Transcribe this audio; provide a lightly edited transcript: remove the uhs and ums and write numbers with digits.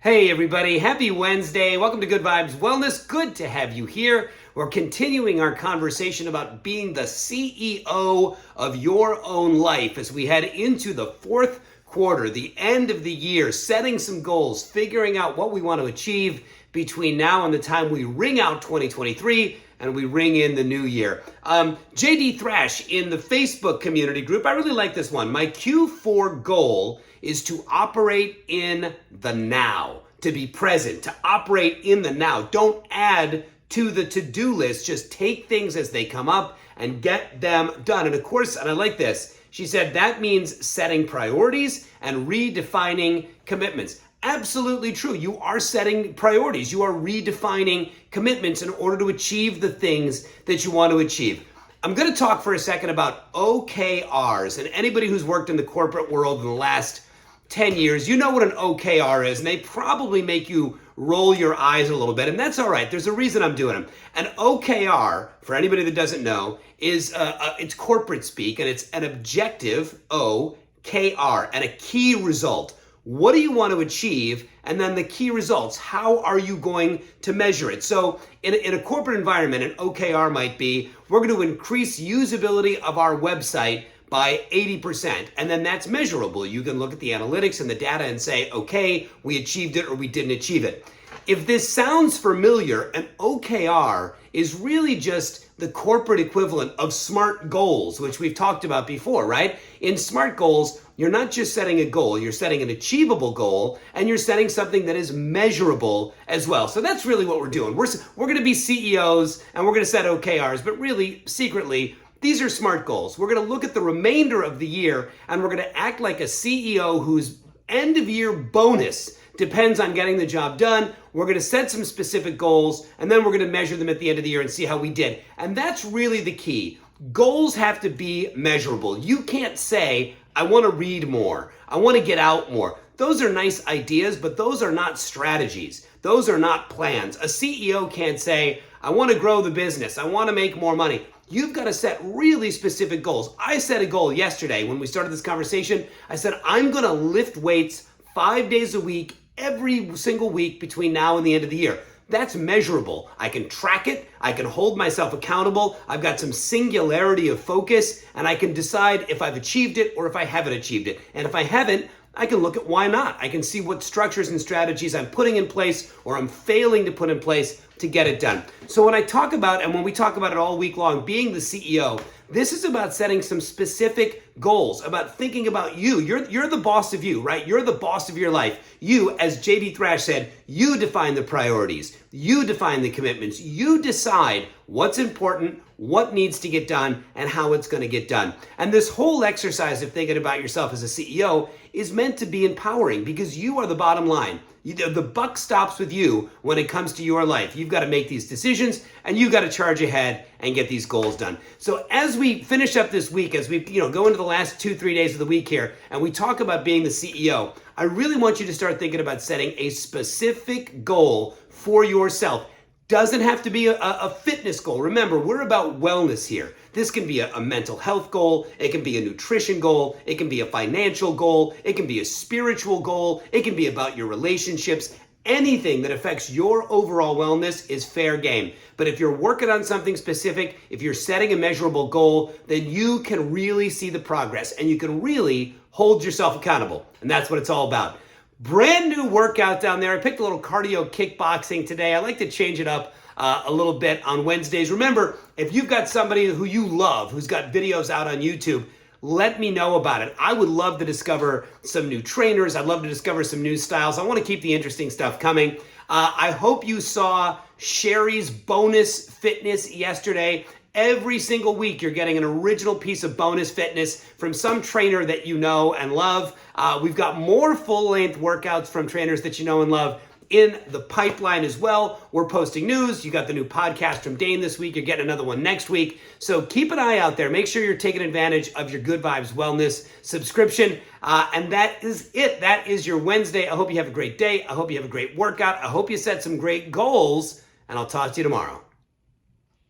Hey everybody, happy Wednesday. Welcome to Good Vibes Wellness. Good to have you here. We're continuing our conversation about being the CEO of your own life as we head into the fourth quarter, the end of the year, setting some goals, figuring out what we want to achieve between now and the time we ring out 2023 and we ring in the new year. JD Thrash in the Facebook community group, I really like this one. My Q4 goal is to operate in the now, to be present, to operate in the now. Don't add to the to-do list. Just take things as they come up and get them done. And of course, and I like this, she said that means setting priorities and redefining commitments. Absolutely true. You are setting priorities. You are redefining commitments in order to achieve the things that you want to achieve. I'm going to talk for a second about OKRs. And anybody who's worked in the corporate world in the last 10 years, you know what an OKR is, and they probably make you roll your eyes a little bit, and that's all right. There's a reason I'm doing them. An OKR, for anybody that doesn't know, is it's corporate speak, and it's an objective, OKR, and a key result. What do you want to achieve? And then the key results. How are you going to measure it? So in a corporate environment, an OKR might be, we're going to increase usability of our website by 80%. And then that's measurable. You can look at the analytics and the data and say, okay, we achieved it or we didn't achieve it. If this sounds familiar, an OKR is really just the corporate equivalent of SMART goals, which we've talked about before, right? In SMART goals, you're not just setting a goal, you're setting an achievable goal, and you're setting something that is measurable as well. So that's really what we're doing. We're going to be CEOs and we're going to set OKRs, but really, secretly, these are SMART goals. We're going to look at the remainder of the year and we're going to act like a CEO whose end of year bonus depends on getting the job done. We're going to set some specific goals and then we're going to measure them at the end of the year and see how we did. And that's really the key. Goals have to be measurable. You can't say, I want to read more. I want to get out more. Those are nice ideas, but those are not strategies. Those are not plans. A CEO can't say, I want to grow the business. I want to make more money. You've got to set really specific goals. I set a goal yesterday when we started this conversation. I said, I'm going to lift weights 5 days a week, every single week between now and the end of the year. That's measurable. I can track it. I can hold myself accountable. I've got some singularity of focus, and I can decide if I've achieved it or if I haven't achieved it. And if I haven't, I can look at why not. I can see what structures and strategies I'm putting in place or I'm failing to put in place to get it done. So when I talk about, and when we talk about it all week long, being the CEO, this is about setting some specific goals, about thinking about you. You're the boss of you, right? You're the boss of your life. You, as JD Thrash said, you define the priorities. You define the commitments. You decide what's important, what needs to get done, and how it's going to get done. And this whole exercise of thinking about yourself as a CEO is meant to be empowering because you are the bottom line. The buck stops with you when it comes to your life. You've got to make these decisions and you've got to charge ahead and get these goals done. So as we finish up this week, as we go into the last 2-3 days of the week here, and we talk about being the CEO, I really want you to start thinking about setting a specific goal for yourself. Doesn't have to be a fitness goal. Remember, we're about wellness here. This can be a mental health goal. It can be a nutrition goal. It can be a financial goal. It can be a spiritual goal. It can be about your relationships. Anything that affects your overall wellness is fair game. But if you're working on something specific, if you're setting a measurable goal, then you can really see the progress and you can really hold yourself accountable. And that's what it's all about. Brand new workout down there. I picked a little cardio kickboxing today. I like to change it up a little bit on Wednesdays. Remember, if you've got somebody who you love, who's got videos out on YouTube, let me know about it. I would love to discover some new trainers. I'd love to discover some new styles. I want to keep the interesting stuff coming. I hope you saw Sherry's bonus fitness yesterday. Every single week, you're getting an original piece of bonus fitness from some trainer that you know and love. We've got more full-length workouts from trainers that you know and love in the pipeline as well. We're posting news. You got the new podcast from Dane this week. You're getting another one next week. So keep an eye out there. Make sure you're taking advantage of your Good Vibes Wellness subscription. And that is it. That is your Wednesday. I hope you have a great day. I hope you have a great workout. I hope you set some great goals. And I'll talk to you tomorrow.